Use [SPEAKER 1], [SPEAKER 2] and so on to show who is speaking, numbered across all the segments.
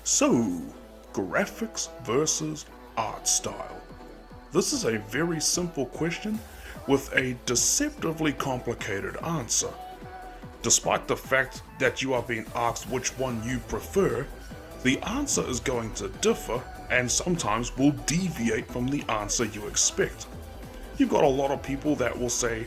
[SPEAKER 1] So, graphics versus art style. This is a very simple question with a deceptively complicated answer. Despite the fact that you are being asked which one you prefer, the answer is going to differ and sometimes will deviate from the answer you expect. You've got a lot of people that will say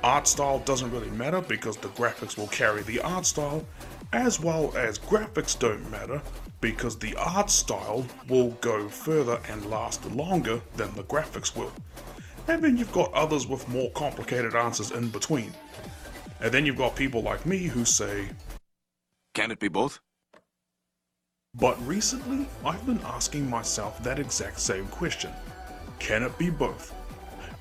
[SPEAKER 1] art style doesn't really matter because the graphics will carry the art style, as well as graphics don't matter because the art style will go further and last longer than the graphics will. And then you've got others with more complicated answers in between. And then you've got people like me who say,
[SPEAKER 2] Can it be both?
[SPEAKER 1] but recently I've been asking myself that exact same question. Can it be both?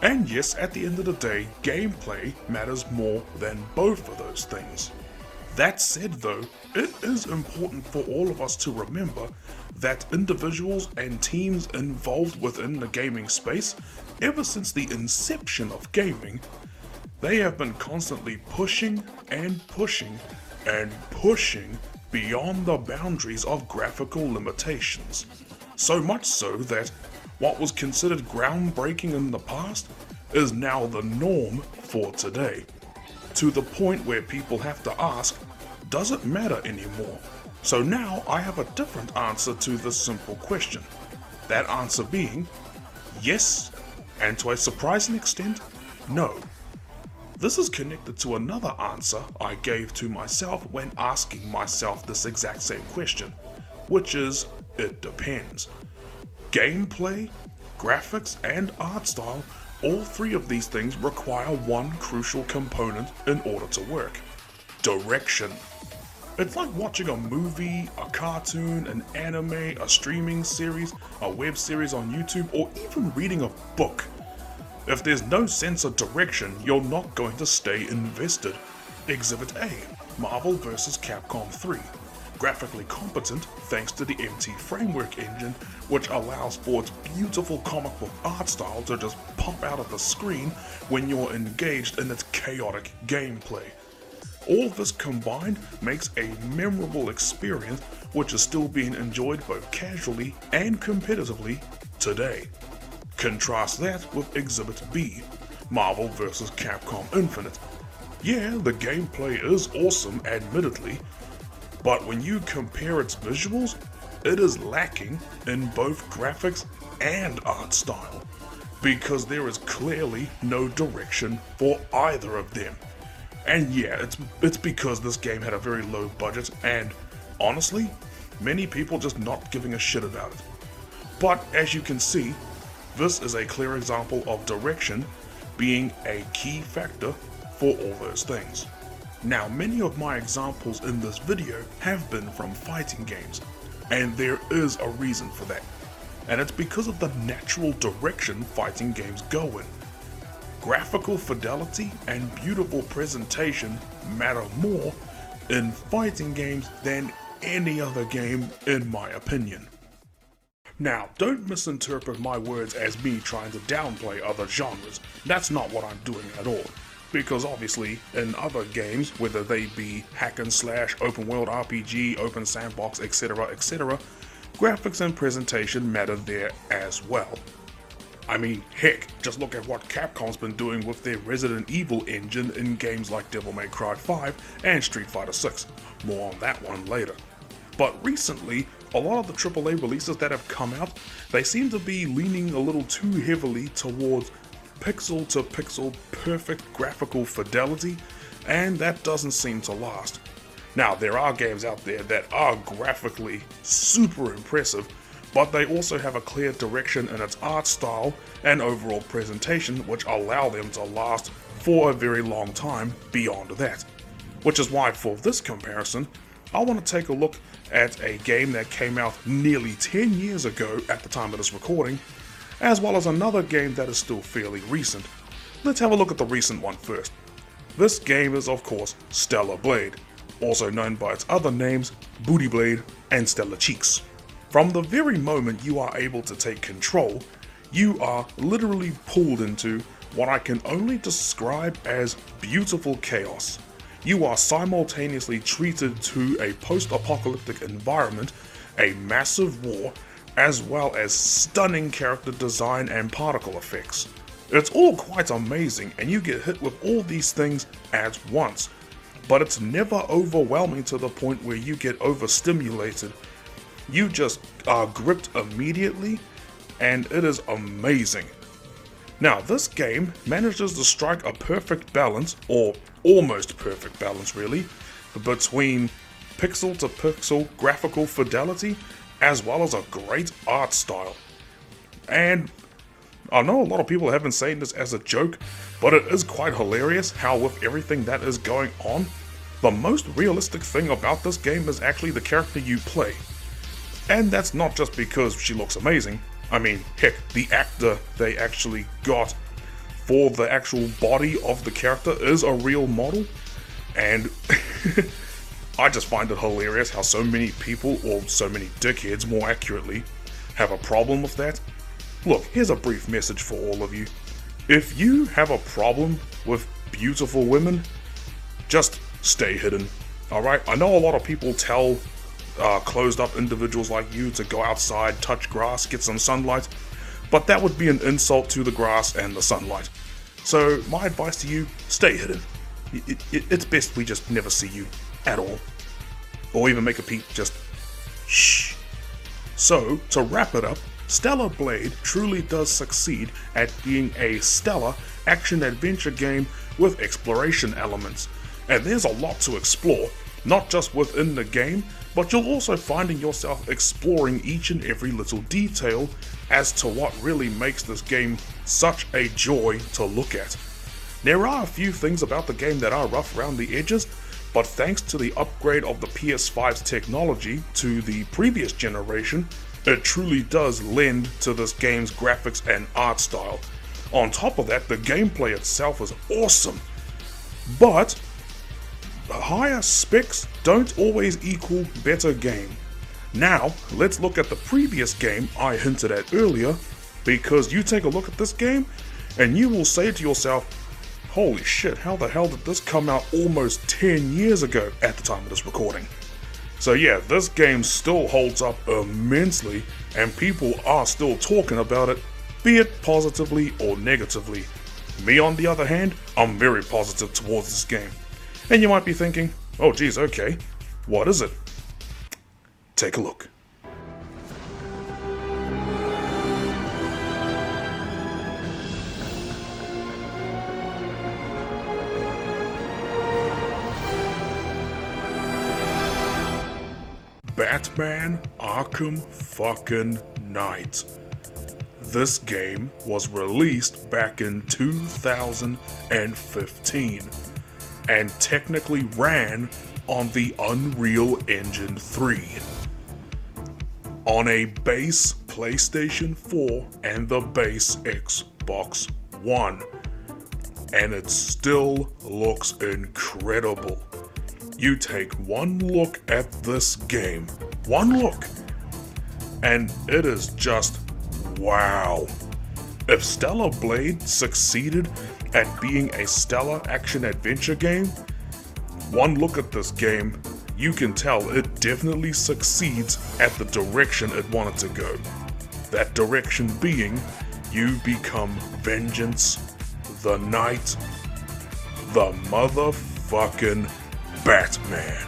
[SPEAKER 1] And yes, at the end of the day, gameplay matters more than both of those things. That said though, it is important for all of us to remember that individuals and teams involved within the gaming space, ever since the inception of gaming, they have been constantly pushing and pushing and pushing beyond the boundaries of graphical limitations. So much so that what was considered groundbreaking in the past is now the norm for today. To the point where people have to ask, does it matter anymore? So now I have a different answer to this simple question. That answer being, yes, and to a surprising extent, no. This is connected to another answer I gave to myself when asking myself this exact same question, which is, it depends. Gameplay, graphics, and art style, all three of these things require one crucial component in order to work: direction. It's like watching a movie, a cartoon, an anime, a streaming series, a web series on YouTube, or even reading a book. If there's no sense of direction, you're not going to stay invested. Exhibit A, Marvel vs. Capcom 3. Graphically competent thanks to the MT Framework engine, which allows for its beautiful comic book art style to just pop out of the screen when you're engaged in its chaotic gameplay. All this combined makes a memorable experience which is still being enjoyed both casually and competitively today. Contrast that with Exhibit B, Marvel vs. Capcom Infinite. Yeah, the gameplay is awesome, admittedly, but when you compare its visuals, it is lacking in both graphics and art style, because there is clearly no direction for either of them. And yeah, it's because this game had a very low budget and, honestly, many people just not giving a shit about it. But as you can see, this is a clear example of direction being a key factor for all those things. Now, many of my examples in this video have been from fighting games, and there is a reason for that. And it's because of the natural direction fighting games go in. Graphical fidelity and beautiful presentation matter more in fighting games than any other game, in my opinion. Now, don't misinterpret my words as me trying to downplay other genres. That's not what I'm doing at all. Because obviously, in other games, whether they be hack and slash, open world RPG, open sandbox, etc., graphics and presentation matter there as well. I mean, heck, just look at what Capcom's been doing with their Resident Evil engine in games like Devil May Cry 5 and Street Fighter 6. More on that one later. But recently, a lot of the AAA releases that have come out, they seem to be leaning a little too heavily towards pixel to pixel perfect graphical fidelity, and that doesn't seem to last. Now, there are games out there that are graphically super impressive, but they also have a clear direction in its art style and overall presentation which allow them to last for a very long time beyond that. Which is why for this comparison, I want to take a look at a game that came out nearly 10 years ago at the time of this recording, as well as another game that is still fairly recent. Let's have a look at the recent one first. This game is of course Stellar Blade, also known by its other names Booty Blade and Stellar Cheeks. From the very moment you are able to take control, you are literally pulled into what I can only describe as beautiful chaos. You are simultaneously treated to a post-apocalyptic environment a massive war, as well as stunning character design and particle effects. It's all quite amazing, and you get hit with all these things at once, but it's never overwhelming to the point where you get overstimulated. You just are gripped immediately, and it is amazing. Now, this game manages to strike a perfect balance, or almost perfect balance really, between pixel to pixel graphical fidelity as well as a great art style. And I know a lot of people have been saying this as a joke, but it is quite hilarious how with everything that is going on, the most realistic thing about this game is actually the character you play. And that's not just because she looks amazing. I mean, heck, the actor they actually got for the actual body of the character is a real model, and I just find it hilarious how so many people, or so many dickheads more accurately, have a problem with that. Look, here's a brief message for all of you. If you have a problem with beautiful women, just stay hidden, alright? I know a lot of people tell closed up individuals like you to go outside, touch grass, get some sunlight, but that would be an insult to the grass and the sunlight. So my advice to you, stay hidden. It's best we just never see you at all. Or even make a peep, just shh. So, to wrap it up, Stellar Blade truly does succeed at being a stellar action-adventure game with exploration elements. And there's a lot to explore, not just within the game, but you'll also finding yourself exploring each and every little detail as to what really makes this game such a joy to look at. There are a few things about the game that are rough around the edges, but thanks to the upgrade of the PS5's technology to the previous generation, it truly does lend to this game's graphics and art style. On top of that, the gameplay itself is awesome, but higher specs don't always equal better game. Now, let's look at the previous game I hinted at earlier, because you take a look at this game, and you will say to yourself, holy shit, how the hell did this come out almost 10 years ago at the time of this recording? So yeah, this game still holds up immensely, and people are still talking about it, be it positively or negatively. Me on the other hand, I'm very positive towards this game. And you might be thinking, oh geez, okay, what is it? Take a look. Batman Arkham fucking Knight. This game was released back in 2015 and technically ran on the Unreal Engine 3. On a base PlayStation 4 and the base Xbox One. And it still looks incredible. You take one look at this game, one look, and it is just wow. If Stellar Blade succeeded at being a stellar action-adventure game, one look at this game, you can tell it definitely succeeds at the direction it wanted to go. That direction being, you become Vengeance, the Knight, the motherfucking Batman.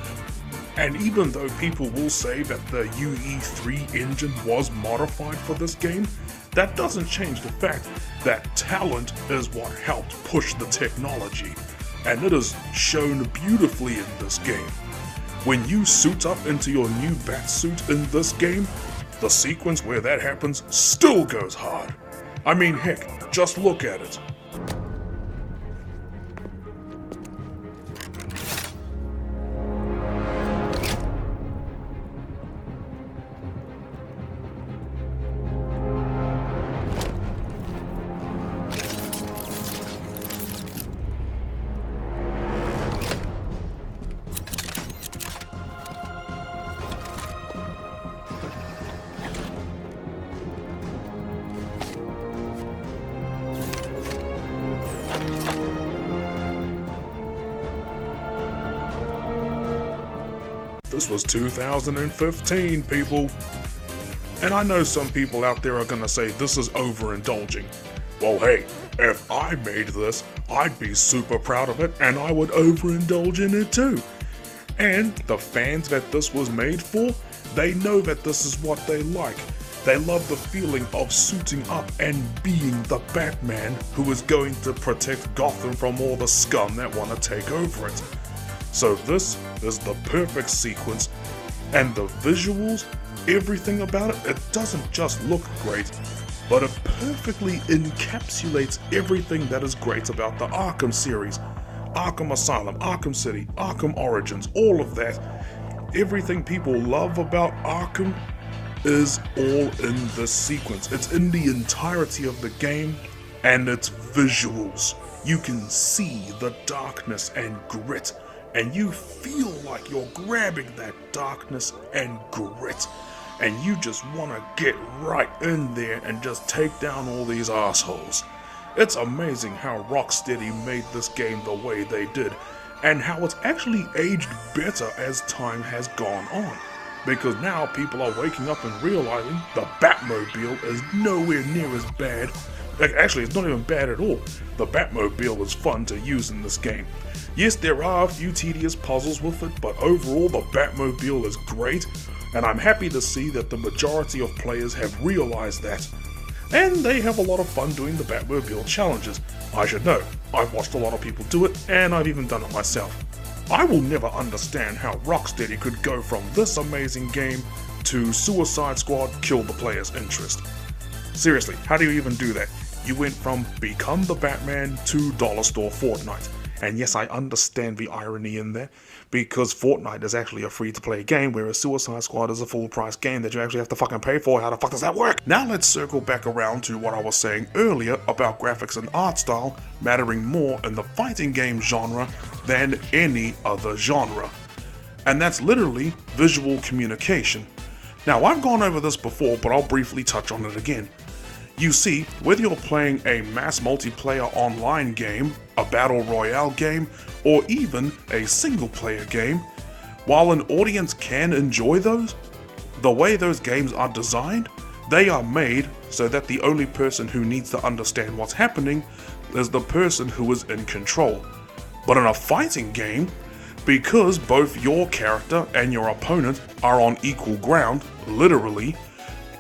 [SPEAKER 1] And even though people will say that the UE3 engine was modified for this game, that doesn't change the fact that talent is what helped push the technology, and it is shown beautifully in this game. When you suit up into your new Batsuit in this game, the sequence where that happens still goes hard. I mean, heck, just look at it. This was 2015, people. And I know some people out there are gonna say this is overindulging. Well, hey, if I made this, I'd be super proud of it and I would overindulge in it too. And the fans that this was made for, they know that this is what they like. They love the feeling of suiting up and being the Batman who is going to protect Gotham from all the scum that want to take over it. So this is the perfect sequence, and the visuals, everything about it, it doesn't just look great, but it perfectly encapsulates everything that is great about the Arkham series. Arkham Asylum, Arkham City, Arkham Origins, all of that. Everything people love about Arkham is all in this sequence. It's in the entirety of the game, and its visuals. You can see the darkness and grit, and you feel like you're grabbing that darkness and grit, and you just want to get right in there and just take down all these assholes. It's amazing how Rocksteady made this game the way they did, and how it's actually aged better as time has gone on. Because now people are waking up and realizing the Batmobile is nowhere near as bad. Actually, it's not even bad at all. The Batmobile is fun to use in this game. Yes, there are a few tedious puzzles with it, but overall the Batmobile is great, and I'm happy to see that the majority of players have realized that. And they have a lot of fun doing the Batmobile challenges. I should know, I've watched a lot of people do it, and I've even done it myself. I will never understand how Rocksteady could go from this amazing game to Suicide Squad kill the player's interest. Seriously, how do you even do that? You went from Become the Batman to Dollar Store Fortnite. And yes, I understand the irony in there, because Fortnite is actually a free-to-play game, whereas Suicide Squad is a full-price game that you actually have to fucking pay for. How the fuck does that work? Now let's circle back around to what I was saying earlier about graphics and art style mattering more in the fighting game genre than any other genre. And that's literally visual communication. Now, I've gone over this before, but I'll briefly touch on it again. You see, whether you're playing a mass multiplayer online game, a battle royale game, or even a single player game, while an audience can enjoy those, the way those games are designed, they are made so that the only person who needs to understand what's happening is the person who is in control. But in a fighting game, because both your character and your opponent are on equal ground, literally,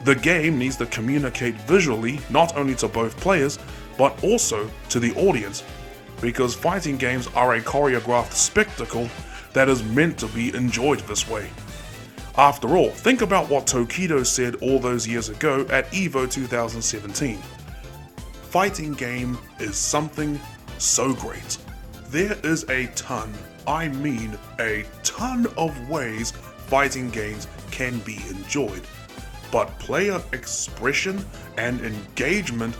[SPEAKER 1] the game needs to communicate visually not only to both players, but also to the audience, because fighting games are a choreographed spectacle that is meant to be enjoyed this way. After all, think about what Tokido said all those years ago at EVO 2017. Fighting game is something so great. There is a ton, I mean a ton of ways fighting games can be enjoyed. But player expression and engagement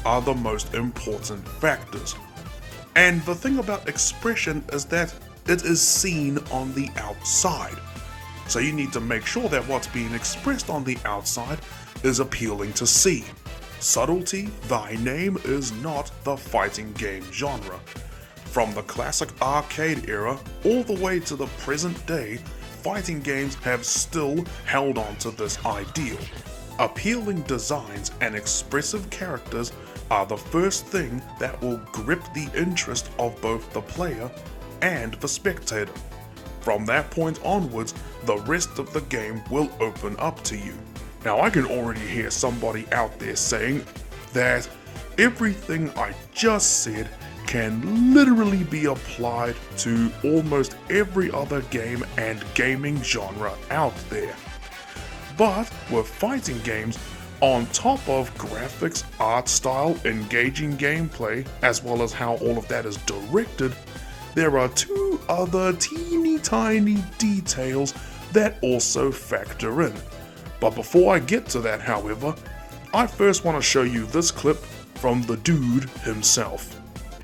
[SPEAKER 1] are the most important factors. And the thing about expression is that it is seen on the outside. So you need to make sure that what's being expressed on the outside is appealing to see. Subtlety, thy name is not the fighting game genre. From the classic arcade era all the way to the present day, fighting games have still held on to this ideal. Appealing designs and expressive characters are the first thing that will grip the interest of both the player and the spectator. From that point onwards, the rest of the game will open up to you. Now, I can already hear somebody out there saying that everything I just said can literally be applied to almost every other game and gaming genre out there. But with fighting games, on top of graphics, art style, engaging gameplay, as well as how all of that is directed, there are two other teeny tiny details that also factor in. But before I get to that, however, I first want to show you this clip from the dude himself.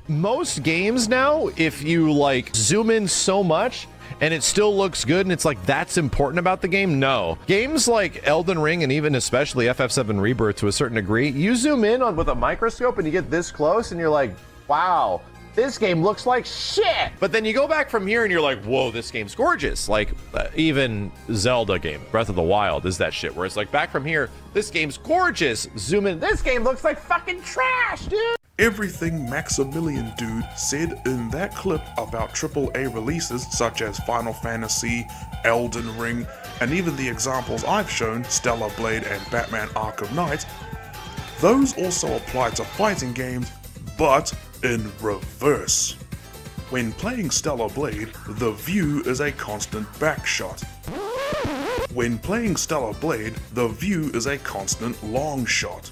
[SPEAKER 3] Most games now, if you like zoom in so much and it still looks good and it's like that's important about the game, no. Games like Elden Ring and even especially FF7 Rebirth to a certain degree, you zoom in on with a microscope and you get this close and you're like, wow, this game looks like shit. But then you go back from here and you're like, whoa, this game's gorgeous. Like even Zelda game, Breath of the Wild is that shit where it's like back from here, this game's gorgeous. Zoom in, this game looks like fucking trash, dude.
[SPEAKER 1] Everything Maximilian Dude said in that clip about AAA releases such as Final Fantasy, Elden Ring, and even the examples I've shown, Stellar Blade and Batman Arkham Knight, those also apply to fighting games, but in reverse. When playing Stellar Blade, the view is a constant back shot. When playing Stellar Blade, the view is a constant long shot.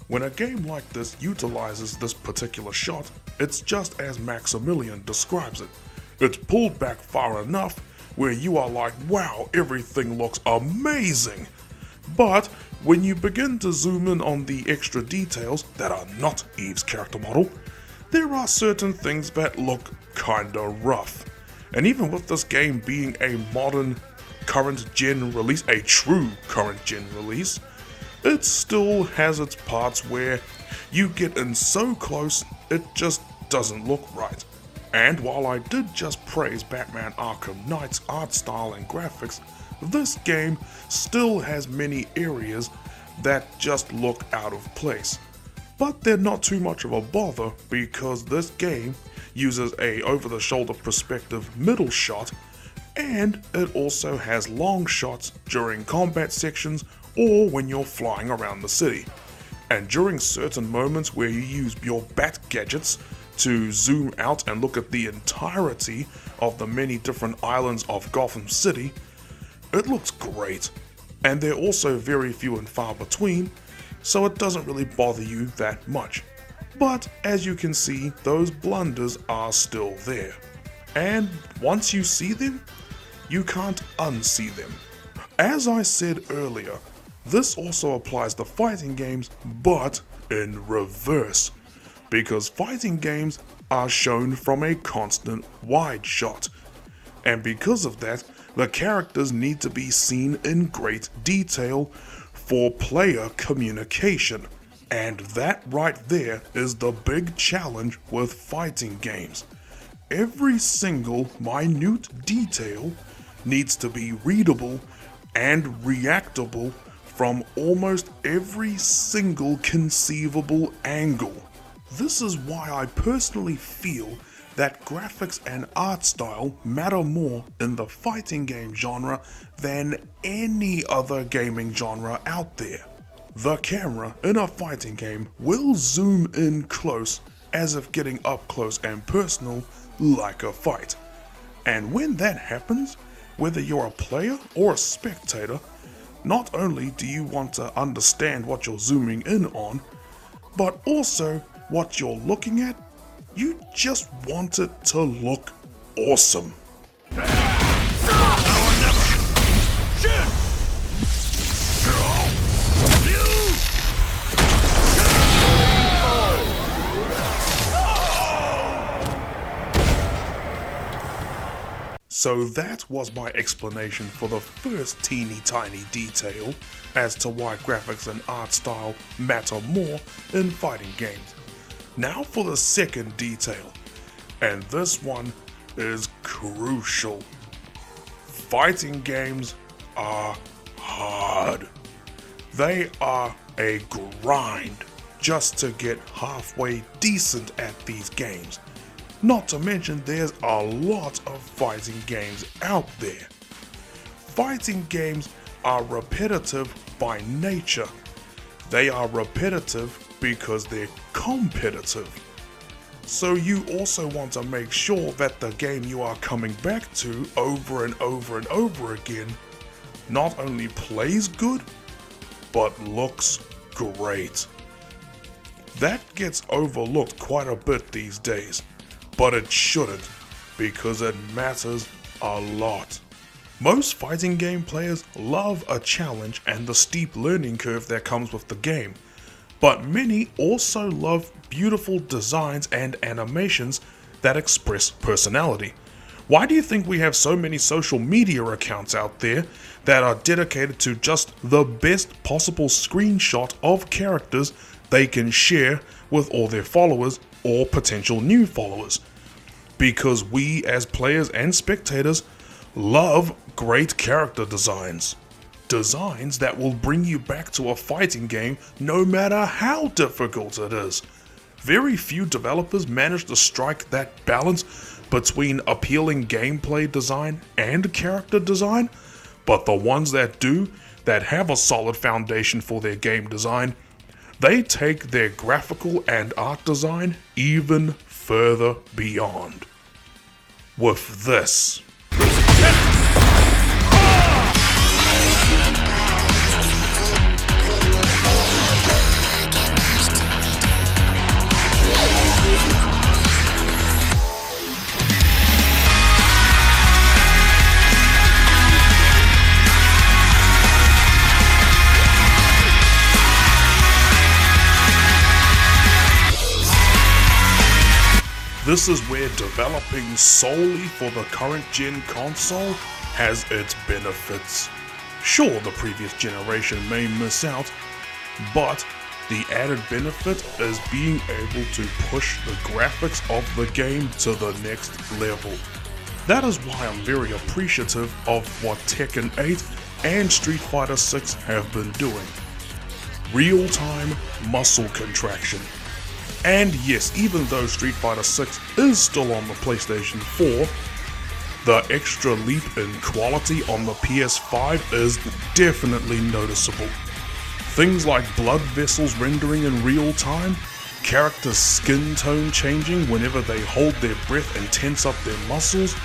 [SPEAKER 1] When a game like this utilizes this particular shot, it's just as Maximilian describes it. It's pulled back far enough where you are like, wow, everything looks amazing. But when you begin to zoom in on the extra details that are not Eve's character model, there are certain things that look kinda rough. And even with this game being a modern current gen release, a true current gen release, it still has its parts where you get in so close it just doesn't look right. And while I did just praise Batman Arkham Knight's art style and graphics, this game still has many areas that just look out of place. But they're not too much of a bother because this game uses a over-the-shoulder perspective middle shot, and it also has long shots during combat sections or when you're flying around the city. And during certain moments where you use your bat gadgets to zoom out and look at the entirety of the many different islands of Gotham City, it looks great. And they're also very few and far between, so it doesn't really bother you that much. But as you can see, those blunders are still there. And once you see them, you can't unsee them. As I said earlier, this also applies to fighting games, but in reverse, because fighting games are shown from a constant wide shot, and because of that, the characters need to be seen in great detail for player communication, and that right there is the big challenge with fighting games. Every single minute detail needs to be readable and reactable from almost every single conceivable angle. This is why I personally feel that graphics and art style matter more in the fighting game genre than any other gaming genre out there. The camera in a fighting game will zoom in close as if getting up close and personal like a fight. And when that happens, whether you're a player or a spectator, not only do you want to understand what you're zooming in on, but also what you're looking at, you just want it to look awesome. So that was my explanation for the first teeny tiny detail as to why graphics and art style matter more in fighting games. Now for the second detail, and this one is crucial. Fighting games are hard. They are a grind just to get halfway decent at these games. Not to mention there's a lot of fighting games out there. Fighting games are repetitive by nature. They are repetitive because they're competitive. So you also want to make sure that the game you are coming back to over and over and over again not only plays good, but looks great. That gets overlooked quite a bit these days. But it shouldn't, because it matters a lot. Most fighting game players love a challenge and the steep learning curve that comes with the game, but many also love beautiful designs and animations that express personality. Why do you think we have so many social media accounts out there that are dedicated to just the best possible screenshot of characters they can share with all their followers or potential new followers. Because we as players and spectators love great character designs. Designs that will bring you back to a fighting game no matter how difficult it is. Very few developers manage to strike that balance between appealing gameplay design and character design, but the ones that do, that have a solid foundation for their game design, they take their graphical and art design even further beyond. With this. This is where developing solely for the current gen console has its benefits. Sure, the previous generation may miss out, but the added benefit is being able to push the graphics of the game to the next level. That is why I'm very appreciative of what Tekken 8 and Street Fighter 6 have been doing. Real-time muscle contraction. And yes, even though Street Fighter 6 is still on the PlayStation 4, the extra leap in quality on the PS5 is definitely noticeable. Things like blood vessels rendering in real time, characters' skin tone changing whenever they hold their breath and tense up their muscles,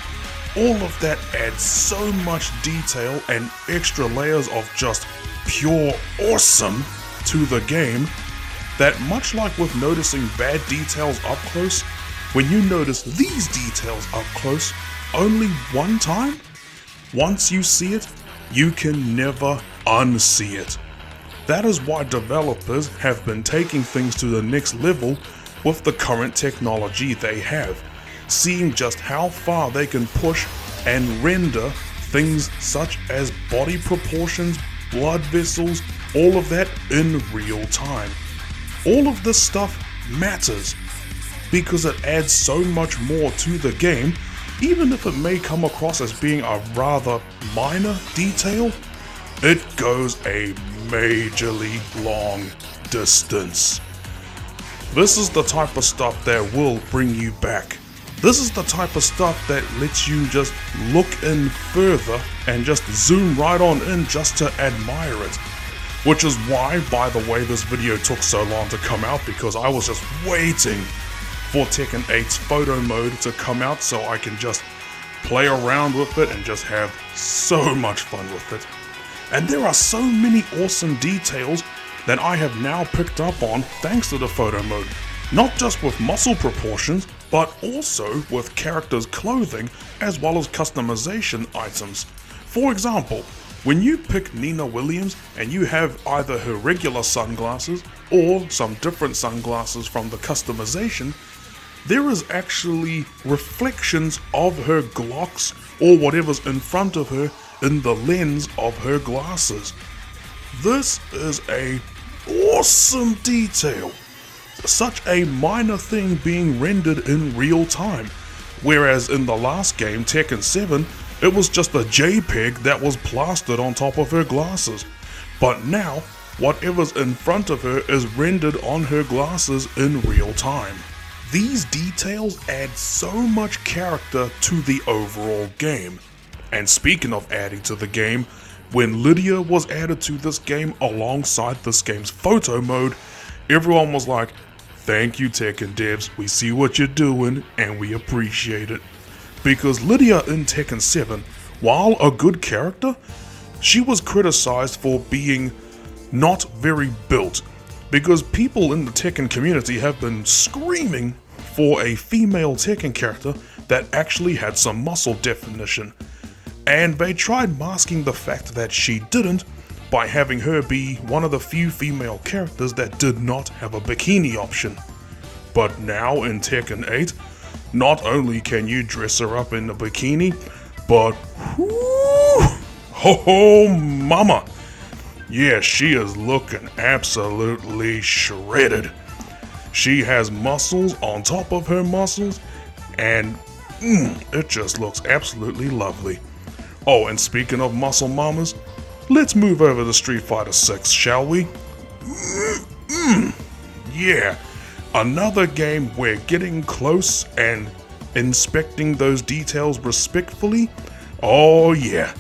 [SPEAKER 1] all of that adds so much detail and extra layers of just pure awesome to the game, that much like with noticing bad details up close, when you notice these details up close only one time, once you see it, you can never unsee it. That is why developers have been taking things to the next level with the current technology they have, seeing just how far they can push and render things such as body proportions, blood vessels, all of that in real time. All of this stuff matters because it adds so much more to the game, even if it may come across as being a rather minor detail, it goes a majorly long distance. This is the type of stuff that will bring you back. This is the type of stuff that lets you just look in further and just zoom right on in just to admire it. Which is why, by the way, this video took so long to come out, because I was just waiting for Tekken 8's photo mode to come out so I can just play around with it and just have so much fun with it. And there are so many awesome details that I have now picked up on thanks to the photo mode. Not just with muscle proportions, but also with characters' clothing as well as customization items. For example, when you pick Nina Williams and you have either her regular sunglasses or some different sunglasses from the customization, there is actually reflections of her Glocks or whatever's in front of her in the lens of her glasses. This is a awesome detail. Such a minor thing being rendered in real time, whereas in the last game, Tekken 7, it was just a JPEG that was plastered on top of her glasses. But now, whatever's in front of her is rendered on her glasses in real time. These details add so much character to the overall game. And speaking of adding to the game, when Lydia was added to this game alongside this game's photo mode, everyone was like, "Thank you, Tekken devs, we see what you're doing and we appreciate it." Because Lydia in Tekken 7, while a good character, she was criticized for being not very built, because people in the Tekken community have been screaming for a female Tekken character that actually had some muscle definition, and they tried masking the fact that she didn't by having her be one of the few female characters that did not have a bikini option. But now in Tekken 8, not only can you dress her up in a bikini, but whoo, ho mama, yeah, she is looking absolutely shredded. She has muscles on top of her muscles, and it just looks absolutely lovely. Oh, and speaking of muscle mamas, let's move over to Street Fighter 6, shall we? Yeah, another game where getting close and inspecting those details respectfully, oh yeah.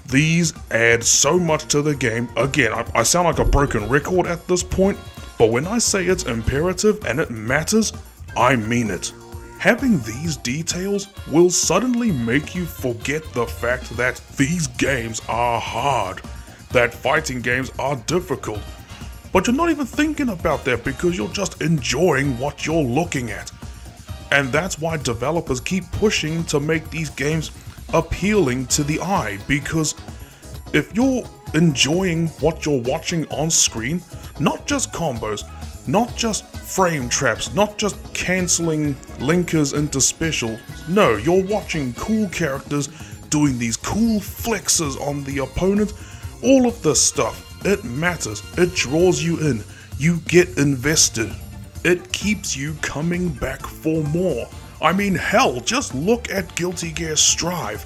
[SPEAKER 1] These add so much to the game. Again, I sound like a broken record at this point, but when I say it's imperative and it matters, I mean it. Having these details will suddenly make you forget the fact that these games are hard, that fighting games are difficult, but you're not even thinking about that because you're just enjoying what you're looking at. And that's why developers keep pushing to make these games appealing to the eye, because if you're enjoying what you're watching on screen, not just combos, not just frame traps, not just cancelling linkers into specials, no, you're watching cool characters doing these cool flexes on the opponent, all of this stuff, it matters, it draws you in, you get invested, it keeps you coming back for more. I mean, hell, just look at Guilty Gear Strive.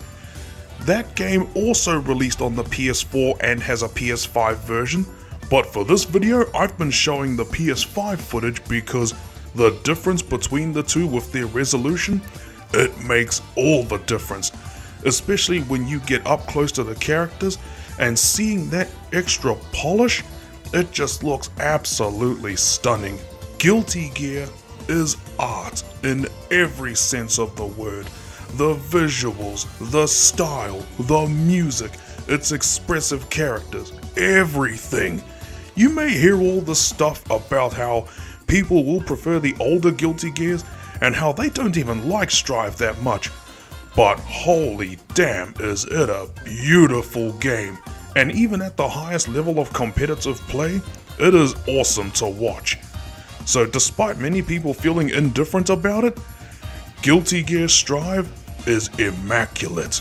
[SPEAKER 1] That game also released on the PS4 and has a PS5 version, but for this video I've been showing the PS5 footage because the difference between the two with their resolution, it makes all the difference, especially when you get up close to the characters and seeing that extra polish, it just looks absolutely stunning. Guilty Gear is art in every sense of the word. The visuals, the style, the music, its expressive characters, everything. You may hear all the stuff about how people will prefer the older Guilty Gears and how they don't even like Strive that much, but holy damn is it a beautiful game, and even at the highest level of competitive play, it is awesome to watch. So despite many people feeling indifferent about it, Guilty Gear Strive is immaculate.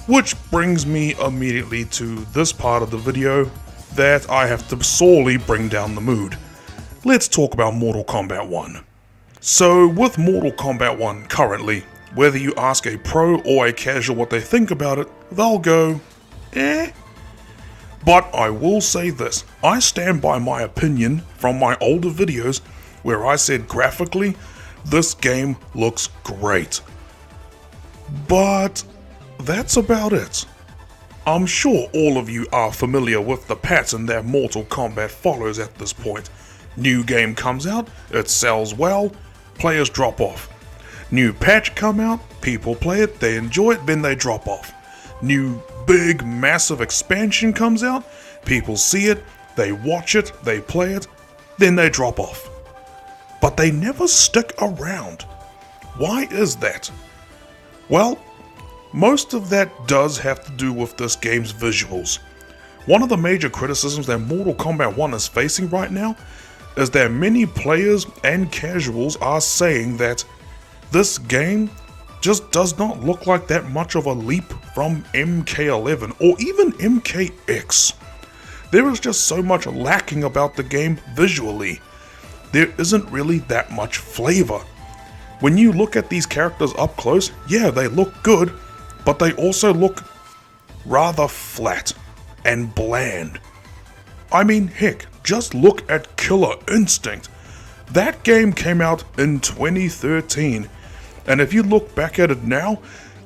[SPEAKER 1] Which brings me immediately to this part of the video that I have to sorely bring down the mood. Let's talk about Mortal Kombat 1. So with Mortal Kombat 1 currently, whether you ask a pro or a casual what they think about it, they'll go, eh? But I will say this, I stand by my opinion from my older videos where I said graphically, this game looks great. But that's about it. I'm sure all of you are familiar with the pattern that Mortal Kombat follows at this point. New game comes out, it sells well, players drop off. New patch come out, people play it, they enjoy it, then they drop off. New big massive expansion comes out, people see it, they watch it, they play it, then they drop off. But they never stick around. Why is that? Well, most of that does have to do with this game's visuals. One of the major criticisms that Mortal Kombat 1 is facing right now is that many players and casuals are saying that this game just does not look like that much of a leap from MK11 or even MKX. There is just so much lacking about the game visually. There isn't really that much flavor. When you look at these characters up close, yeah, they look good, but they also look rather flat and bland. I mean, heck, just look at Killer Instinct. That game came out in 2013, and if you look back at it now,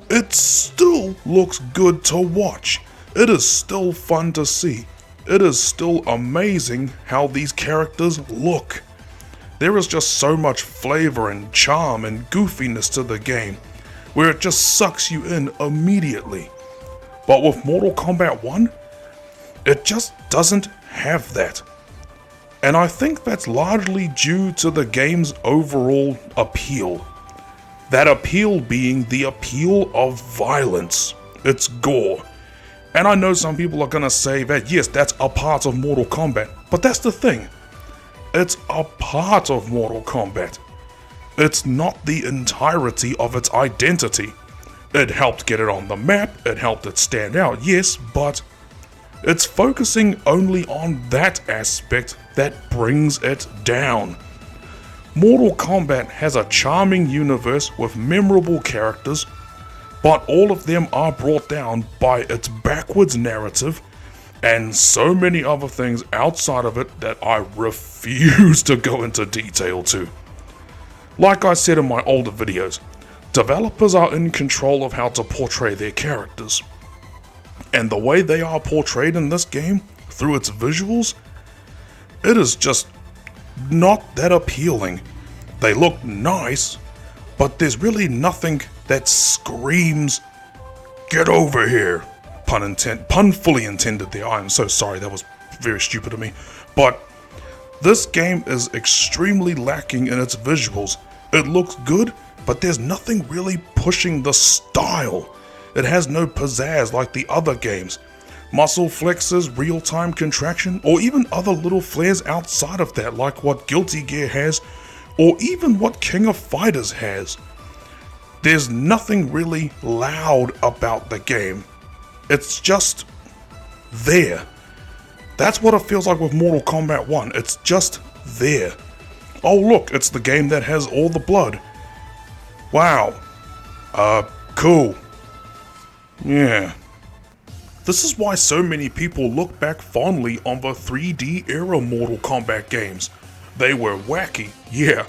[SPEAKER 1] it still looks good to watch. It is still fun to see. It is still amazing how these characters look. There is just so much flavor and charm and goofiness to the game, where it just sucks you in immediately. But with Mortal Kombat 1, it just doesn't have that. And I think that's largely due to the game's overall appeal. That appeal being the appeal of violence. It's gore. And I know some people are gonna say that yes, that's a part of Mortal Kombat, but that's the thing. It's a part of Mortal Kombat. It's not the entirety of its identity. It helped get it on the map, it helped it stand out, yes, but It's focusing only on that aspect that brings it down. Mortal Kombat has a charming universe with memorable characters, but all of them are brought down by its backwards narrative and so many other things outside of it that I refuse to go into detail to. Like I said in my older videos, developers are in control of how to portray their characters. And the way they are portrayed in this game, through its visuals, it is just not that appealing. They look nice, but there's really nothing that screams, "Get over here." Pun fully intended there. I am so sorry, that was very stupid of me. But this game is extremely lacking in its visuals. It looks good, but there's nothing really pushing the style. It has no pizzazz like the other games. Muscle flexes, real-time contraction, or even other little flares outside of that, like what Guilty Gear has, or even what King of Fighters has. There's nothing really loud about the game. It's just there. That's what it feels like with Mortal Kombat 1. It's just there. Oh look, it's the game that has all the blood. Wow. Cool. Yeah. This is why so many people look back fondly on the 3D era Mortal Kombat games. They were wacky, yeah.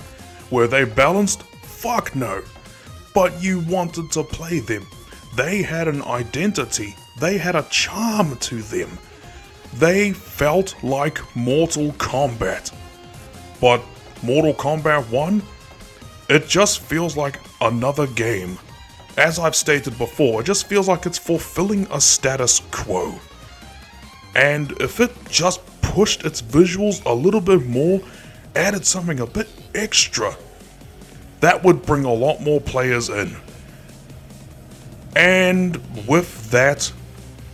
[SPEAKER 1] Were they balanced? Fuck no. But you wanted to play them. They had an identity. They had a charm to them. They felt like Mortal Kombat. But Mortal Kombat 1? It just feels like another game. As I've stated before, it just feels like it's fulfilling a status quo. And if it just pushed its visuals a little bit more, added something a bit extra, that would bring a lot more players in. And with that,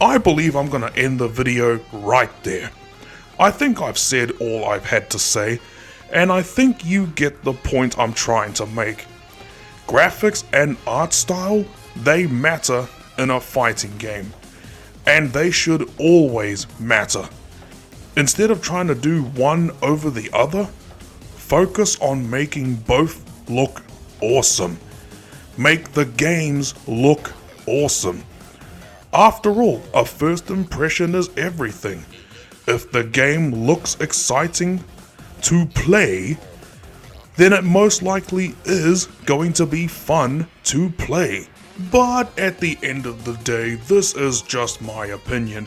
[SPEAKER 1] I believe I'm gonna end the video right there. I think I've said all I've had to say, and I think you get the point I'm trying to make. Graphics and art style, they matter in a fighting game. And they should always matter. Instead of trying to do one over the other, focus on making both look awesome. Make the games look awesome. After all, a first impression is everything. If the game looks exciting to play, then it most likely is going to be fun to play. But at the end of the day, this is just my opinion.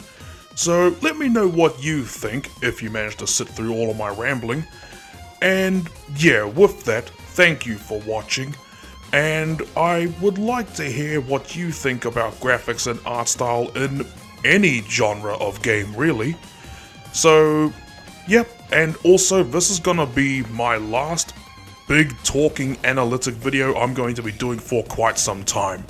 [SPEAKER 1] So let me know what you think if you managed to sit through all of my rambling. And yeah, with that, thank you for watching. And I would like to hear what you think about graphics and art style in any genre of game, really. So, yep, and also this is gonna be my last big talking analytic video I'm going to be doing for quite some time.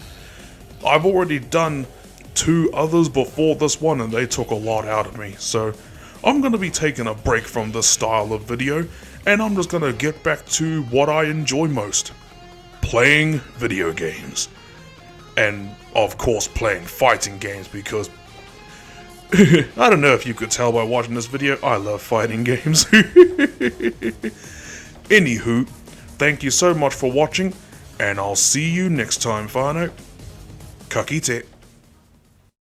[SPEAKER 1] I've already done 2 others before this one and they took a lot out of me, so I'm gonna be taking a break from this style of video and I'm just gonna get back to what I enjoy most. Playing video games. And of course playing fighting games because I don't know if you could tell by watching this video, I love fighting games. Anywho, thank you so much for watching, and I'll see you next time, whānau. Ka kite.